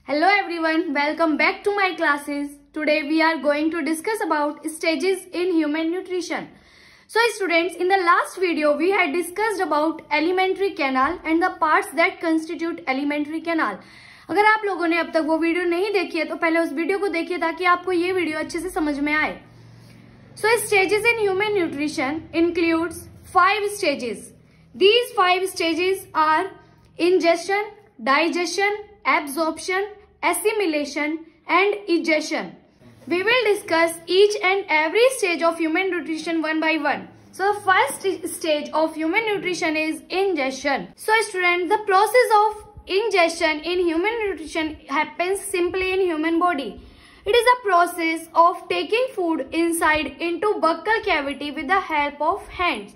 Hello everyone, welcome back to my classes. Today we are going to discuss about stages in human nutrition. So students, in the last video we had discussed about alimentary canal and the parts that constitute alimentary canal. अगर आप लोगों ने अब तक वो video नहीं देखी है तो पहले उस वीडियो को देखिए ताकि आपको ये वीडियो अच्छे से समझ में आए. So stages in human nutrition includes 5 stages. These 5 stages are ingestion, digestion, absorption, assimilation and egestion. We will discuss each and every stage of human nutrition one by one. So first stage of human nutrition is ingestion. So students, the process of ingestion in human nutrition happens simply in human body. It is a process of taking food inside into buccal cavity with the help of hands.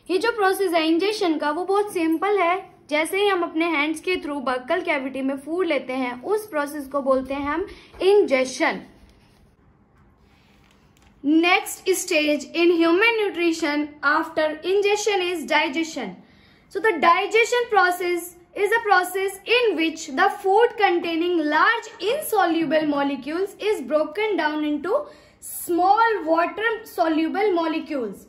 ये जो process है injection का वो बहुत simple है. जैसे ही हम अपने हैंड्स के थ्रू बक्कल कैविटी में फूड लेते हैं उस प्रोसेस को बोलते हैं हम injection. Next stage in human nutrition after injection is digestion. So the digestion process is a process in which the food containing large insoluble molecules is broken down into small water soluble molecules.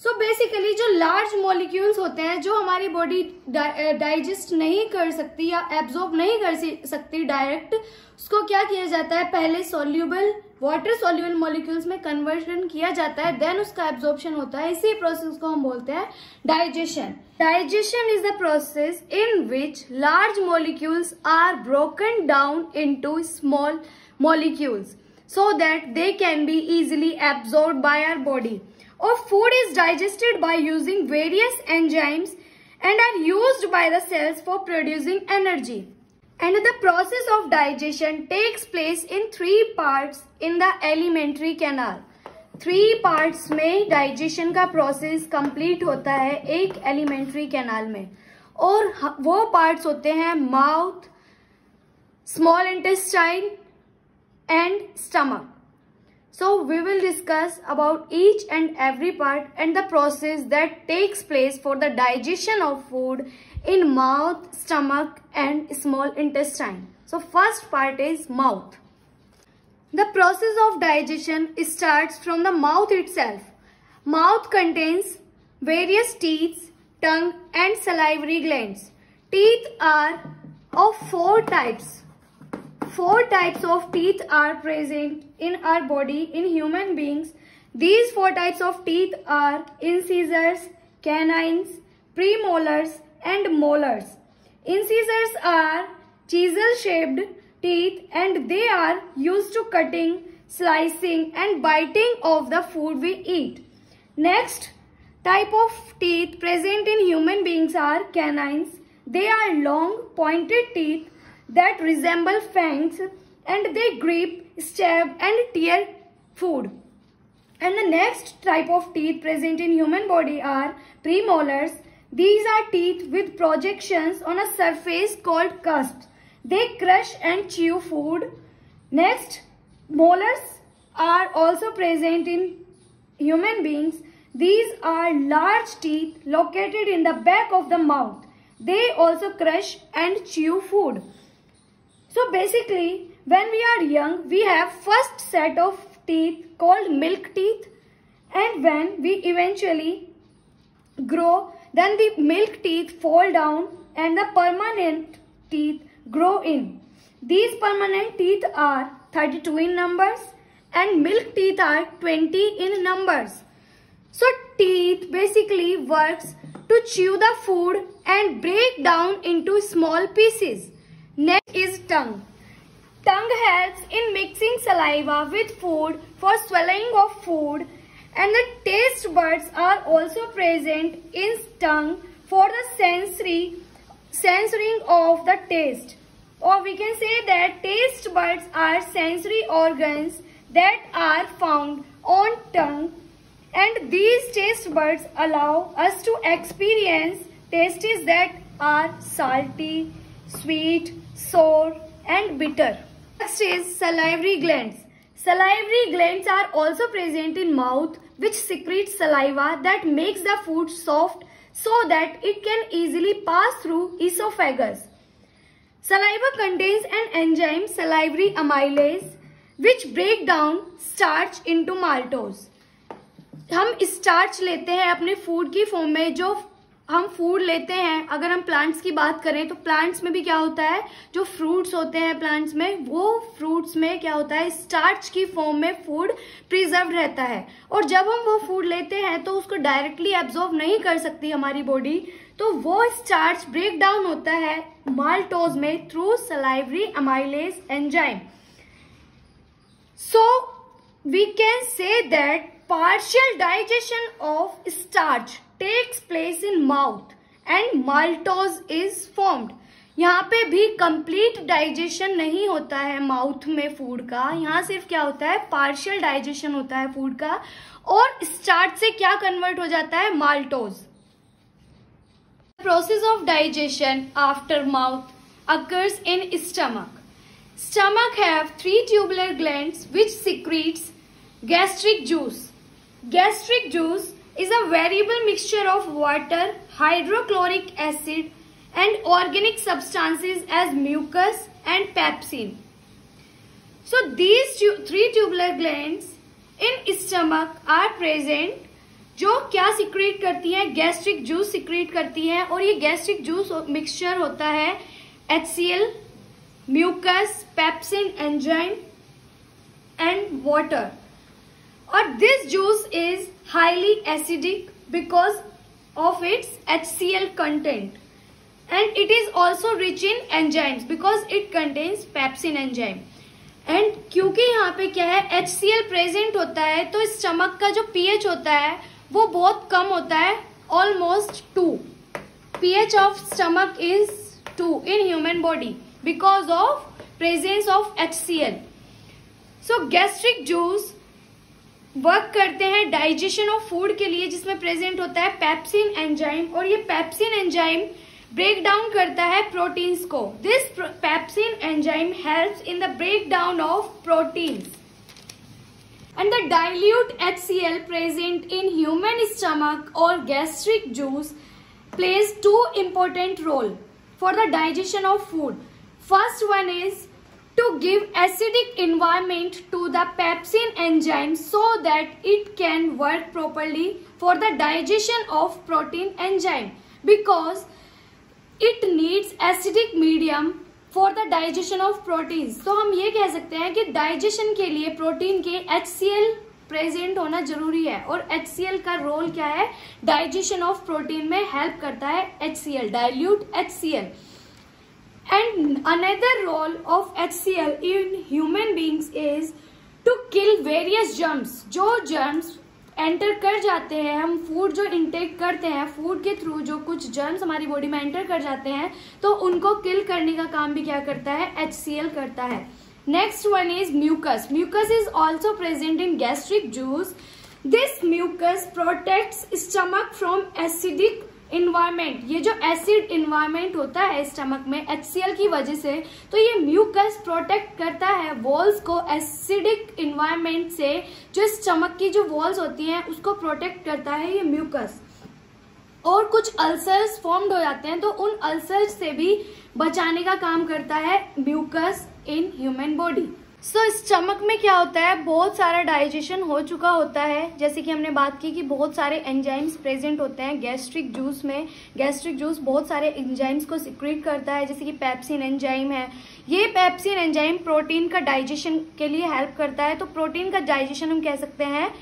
So basically जो large molecules होते हैं जो हमारी body digest नहीं कर सकती या absorb नहीं कर सकती डायरेक्ट, उसको क्या किया जाता है, पहले सॉल्यूबल वाटर सॉल्यूबल मॉलिक्यूल्स में कन्वर्जन किया जाता है, देन उसका एब्जॉर्प्शन होता है. इसी प्रोसेस को हम बोलते हैं digestion. Digestion is the process in which large molecules are broken down into small molecules so that they can be easily absorbed by our body. Or food is digested by using various enzymes and are used by the cells for producing energy. And the process of digestion takes place in 3 parts in the alimentary canal. 3 parts में digestion का process complete होता है एक alimentary canal में. और वो parts होते हैं mouth, small intestine and stomach. So we will discuss about each and every part and the process that takes place for the digestion of food in mouth, stomach and small intestine. So first part is mouth. The process of digestion starts from the mouth itself. Mouth contains various teeth, tongue and salivary glands. Teeth are of 4 types. 4 types of teeth are present in our body in human beings. These 4 types of teeth are incisors, canines, premolars and molars. Incisors are chisel-shaped teeth and they are used to cutting, slicing and biting of the food we eat. Next type of teeth present in human beings are canines. They are long pointed teeth that resemble fangs and they grip, stab and tear food. And the next type of teeth present in human body are premolars. These are teeth with projections on a surface called cusp. They crush and chew food. Next, molars are also present in human beings. These are large teeth located in the back of the mouth. They also crush and chew food. So basically, when we are young, we have first set of teeth called milk teeth, and when we eventually grow, then the milk teeth fall down and the permanent teeth grow in. These permanent teeth are 32 in numbers and milk teeth are 20 in numbers. So teeth basically works to chew the food and break down into small pieces. Next is tongue. Tongue helps in mixing saliva with food for swallowing of food, and the taste buds are also present in tongue for the censoring of the taste. Or we can say that taste buds are sensory organs that are found on tongue, and these taste buds allow us to experience tastes that are salty, sweet, sour and bitter. Next is salivary glands. Salivary glands are also present in mouth which secretes saliva that makes the food soft so that it can easily pass through esophagus. Saliva contains an enzyme salivary amylase which break down starch into maltose. हम starch लेते हैं अपने food की form में, जो हम food लेते हैं, अगर हम प्लांट्स की बात करें तो प्लांट्स में भी क्या होता है, जो फ्रूट्स होते हैं प्लांट्स में, वो फ्रूट्स में क्या होता है, स्टार्च की फॉर्म में फूड प्रिजर्व रहता है। और जब हम वो फूड लेते हैं तो उसको डायरेक्टली एब्जॉर्ब नहीं कर सकती हमारी बॉडी, तो वो स्टार्च ब्रेक डाउन होता है माल्टोज में through salivary amylase enzyme. So we can say that partial digestion of starch takes place in mouth and maltose is formed. यहाँ पे भी कंप्लीट डाइजेशन नहीं होता है माउथ में फूड का, यहाँ सिर्फ क्या होता है, पार्शियल डाइजेशन होता है फूड का, और स्टार्च से क्या कन्वर्ट हो जाता है, maltose. Process of digestion after mouth occurs in stomach. Stomach have 3 tubular glands which secretes gastric juice. Gastric juice is a variable mixture of water, hydrochloric acid and organic substances as mucus and pepsin. So these 3 tubular glands in stomach are present, जो क्या secrete करती हैं, gastric juice secrete करती हैं, और ये gastric juice mixture होता है HCl, mucus, pepsin enzyme and water. और this juice is highly acidic because of its HCl content, and it is also rich in enzymes because it contains pepsin enzyme. And क्योंकि यहाँ पे क्या है, HCl present होता है, तो stomach का जो pH होता है वो बहुत कम होता है, almost 2। pH of stomach is 2 in human body because of presence of HCl। So gastric juice work करते हैं डाइजेशन ऑफ फूड के लिए, जिसमें प्रेजेंट होता है पेप्सिन एंजाइम, और ये पेप्सिन एंजाइम ब्रेक डाउन करता है प्रोटीन्स को। This pepsin enzyme helps in the break down of proteins, and the dilute HCl present in human stomach और gastric juice plays 2 important role for the digestion of food. First one is to give acidic environment to the pepsin enzyme so that it can work properly for the digestion of protein enzyme, because it needs acidic medium for the digestion of proteins। तो हम ये कह सकते हैं कि digestion के लिए protein के HCl प्रेजेंट होना जरूरी है, और HCl का रोल क्या है, डाइजेशन ऑफ प्रोटीन में हेल्प करता है HCl, dilute HCl। And another role of HCl in human beings is to kill various germs। जो germs एंटर कर जाते हैं, हम फूड जो इंटेक करते हैं, फूड के थ्रू जो कुछ जर्म्स हमारी बॉडी में एंटर कर जाते हैं, तो उनको किल करने का काम भी क्या करता है, HCl करता है। Next one is mucus. Mucus is also present in gastric juice. This mucus protects stomach from acidic environment. ये जो एसिड इन्वायरमेंट होता है स्टमक में HCl की वजह से, तो ये म्यूकस प्रोटेक्ट करता है वॉल्स को एसिडिक इन्वायरमेंट से। जो स्टमक की जो वॉल्स होती हैं उसको प्रोटेक्ट करता है ये म्यूकस। और कुछ अल्सर्स फॉर्म्ड हो जाते हैं, तो उन अल्सर्स से भी बचाने का काम करता है mucus in human body. So stomach में क्या होता है, बहुत सारा डाइजेशन हो चुका होता है, जैसे कि हमने बात की कि बहुत सारे एंजाइम्स प्रेजेंट होते हैं गैस्ट्रिक जूस में। गैस्ट्रिक जूस बहुत सारे एंजाइम्स को सिक्रीट करता है, जैसे कि पेप्सिन एंजाइम है। ये पेप्सिन एंजाइम प्रोटीन का डाइजेशन के लिए हेल्प करता है। तो प्रोटीन का डाइजेशन हम कह सकते हैं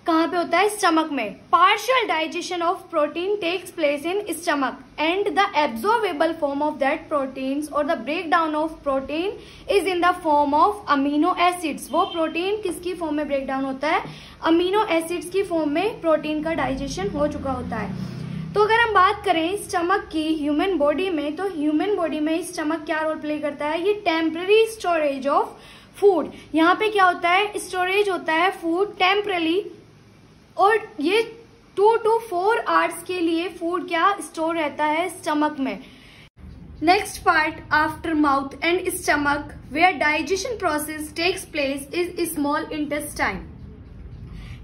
कहाँ पे होता है, स्टमक में। Partial digestion of protein takes place in stomach, and the absorbable form of that proteins और the break down of protein is in the form of amino acids. वो प्रोटीन किसकी फॉर्म में ब्रेक डाउन होता है, amino acids की form में protein का digestion हो चुका होता है। तो अगर हम बात करें स्टमक की ह्यूमन बॉडी में, तो ह्यूमन बॉडी में स्टमक क्या रोल प्ले करता है, ये टेम्पररी स्टोरेज ऑफ फूड। यहाँ पे क्या होता है, स्टोरेज होता है फूड टेम्पररी, और ये 2 to 4 आवर्स के लिए फूड क्या स्टोर रहता है स्टमक में। Next part after mouth and stomach where digestion process takes place is small intestine.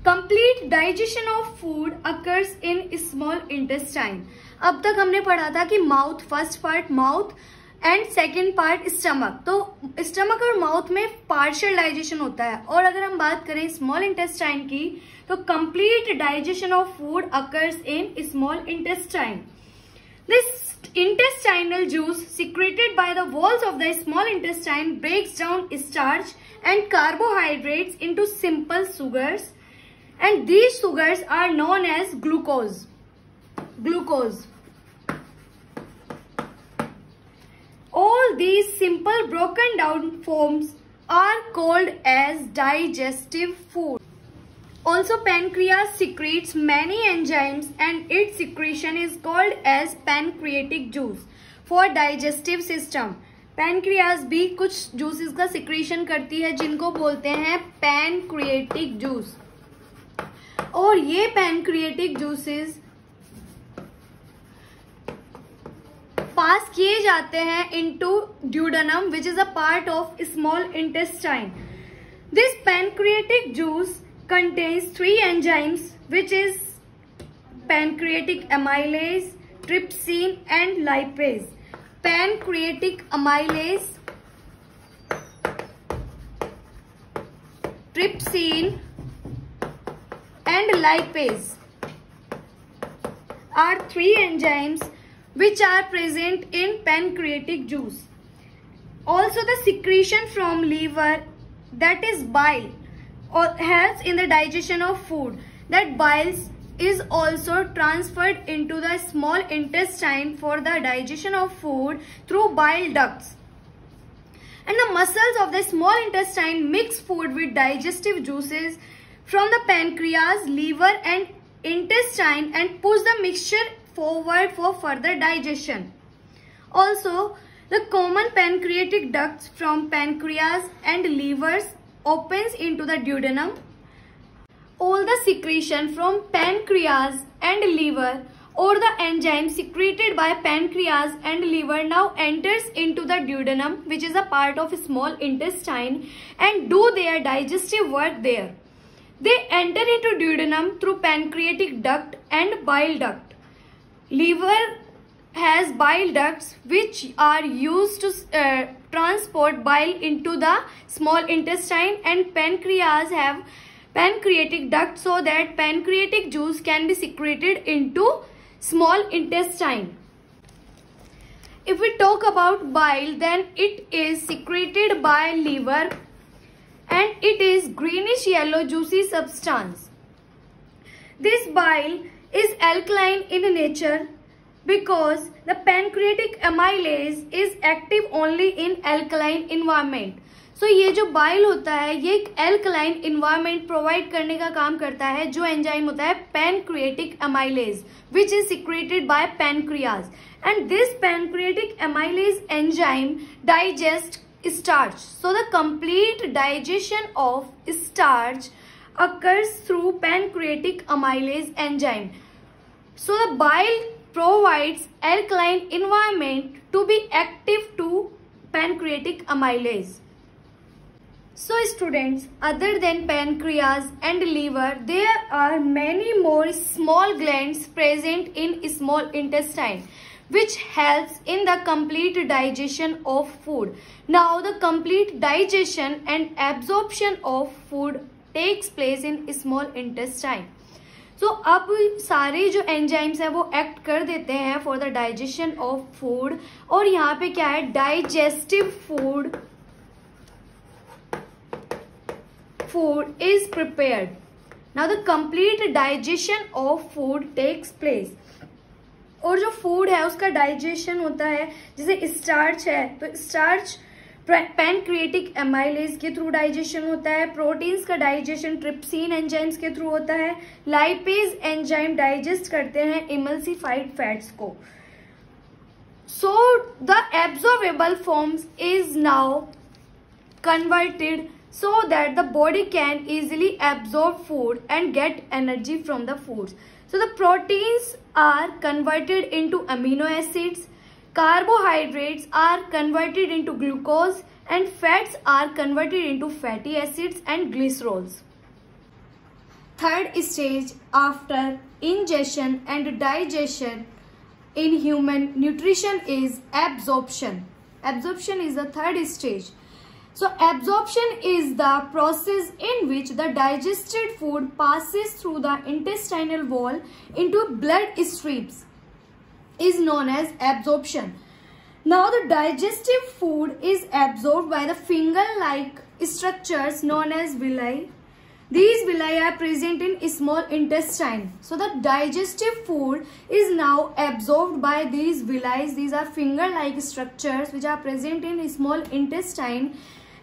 Complete digestion of food occurs in small intestine. अब तक हमने पढ़ा था कि mouth, first part mouth, and second part stomach. तो stomach और mouth में partial digestion होता है। और अगर हम बात करें स्मॉल इंटेस्टाइन की, तो complete digestion of food occurs in small intestine. This intestinal juice secreted by the walls of the small intestine breaks down starch and carbohydrates into simple sugars, and these sugars are known as glucose. All these simple broken down forms are called as digestive food. Also, pancreas secretes many enzymes and its secretion is called as pancreatic juice for digestive system. Pancreas भी कुछ juices का secretion करती है जिनको बोलते हैं pancreatic juice, और ये pancreatic juices पास किए जाते हैं into duodenum, which is a part of small intestine. This pancreatic juice contains 3 enzymes, which is pancreatic amylase, trypsin and lipase. Pancreatic amylase, trypsin and lipase are 3 enzymes which are present in pancreatic juice. Also, the secretion from liver, that is bile, or helps in the digestion of food. That bile is also transferred into the small intestine for the digestion of food through bile ducts. And the muscles of the small intestine mix food with digestive juices from the pancreas, liver and intestine and push the mixture forward for further digestion. Also, the common pancreatic ducts from pancreas and livers opens into the duodenum. All the secretion from pancreas and liver or the enzymes secreted by pancreas and liver now enters into the duodenum, which is a part of small intestine, and do their digestive work there. They enter into duodenum through pancreatic duct and bile duct. Liver has bile ducts which are used to transport bile into the small intestine, and pancreas have pancreatic duct so that pancreatic juice can be secreted into small intestine. If we talk about bile, then it is secreted by liver and it is greenish yellow juicy substance. This bile is alkaline in nature because the pancreatic amylase is active only in alkaline environment. So ये जो bile होता है ये एक alkaline environment provide करने का काम करता है, जो enzyme होता है pancreatic amylase, which is secreted by pancreas, and this pancreatic amylase enzyme digests starch. So the complete digestion of starch occurs through pancreatic amylase enzyme. So the bile provides alkaline environment to be active to pancreatic amylase. So students, other than pancreas and liver, there are many more small glands present in small intestine which helps in the complete digestion of food. Now the complete digestion and absorption of food takes place in small intestine. So अब सारे जो enzymes है वो act कर देते हैं for the digestion of food, और यहाँ पे क्या है, digestive food is prepared. Now the complete digestion of food takes place. और जो फूड है उसका डाइजेशन होता है, जैसे स्टार्च है तो स्टार्च पैनक्रिएटिक एमाइलेज के थ्रू डाइजेशन होता है, प्रोटीन्स का डाइजेशन ट्रिप्सिन एंजाइम्स के थ्रू होता है, लाइपेज एंजाइम डाइजेस्ट करते हैं इमल्सिफाइड फैट्स को. So the absorbable forms is now converted so that the body can easily absorb food and get energy from the foods. So the proteins are converted into amino acids, carbohydrates are converted into glucose, and fats are converted into fatty acids and glycerols. Third stage after ingestion and digestion in human nutrition is absorption. Absorption is the third stage. So absorption is the process in which the digested food passes through the intestinal wall into blood streams, is known as absorption. Now the digestive food is absorbed by the finger-like structures known as villi. These villi are present in small intestine. So the digestive food is now absorbed by these villi. These are finger-like structures which are present in small intestine,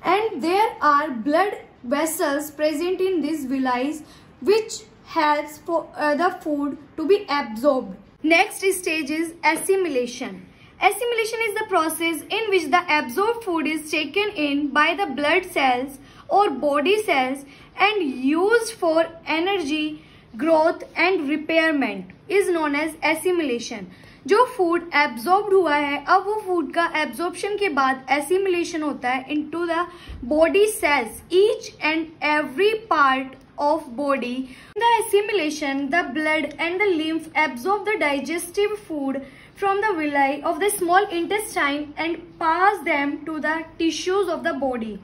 and there are blood vessels present in these villi which helps for the food to be absorbed. Next stage is assimilation. Assimilation is the process in which the absorbed food is taken in by the blood cells or body cells and used for energy, growth and repairment, is known as assimilation. जो food absorb हुआ है, अब वो food का absorption के बाद assimilation होता है into the body cells, each and every part of body. The assimilation, the blood and the lymph absorb the digestive food from the villi of the small intestine and pass them to the tissues of the body.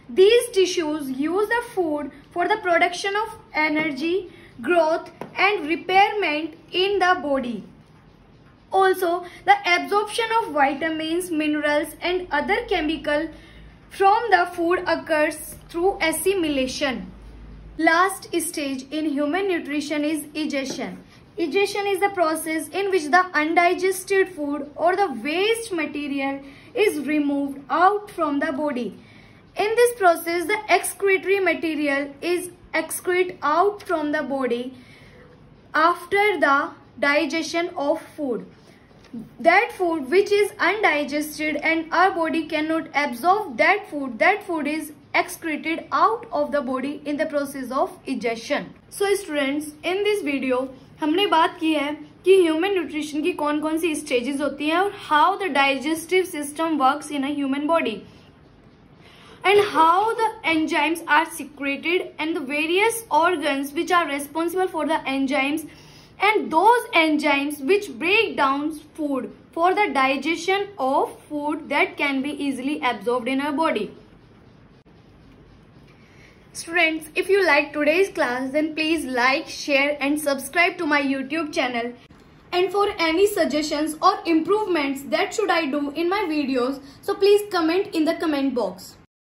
These tissues use the food for the production of energy, growth and repairment in the body. Also, the absorption of vitamins, minerals and other chemicals from the food occurs through assimilation. Last stage in human nutrition is egestion. Egestion is the process in which the undigested food or the waste material is removed out from the body. In this process, the excretory material is excreted out from the body after the digestion of food. That food which is undigested and our body cannot absorb that food is excreted out of the body in the process of egestion. So students, in this video हमने बात की है कि human nutrition की कौन कौन सी stages होती हैं और how the digestive system works in a human body and how the enzymes are secreted and the various organs which are responsible for the enzymes and those enzymes which break down food for the digestion of food that can be easily absorbed in our body. Students, if you like today's class, then please like, share and subscribe to my YouTube channel. And for any suggestions or improvements that should I do in my videos, so please comment in the comment box.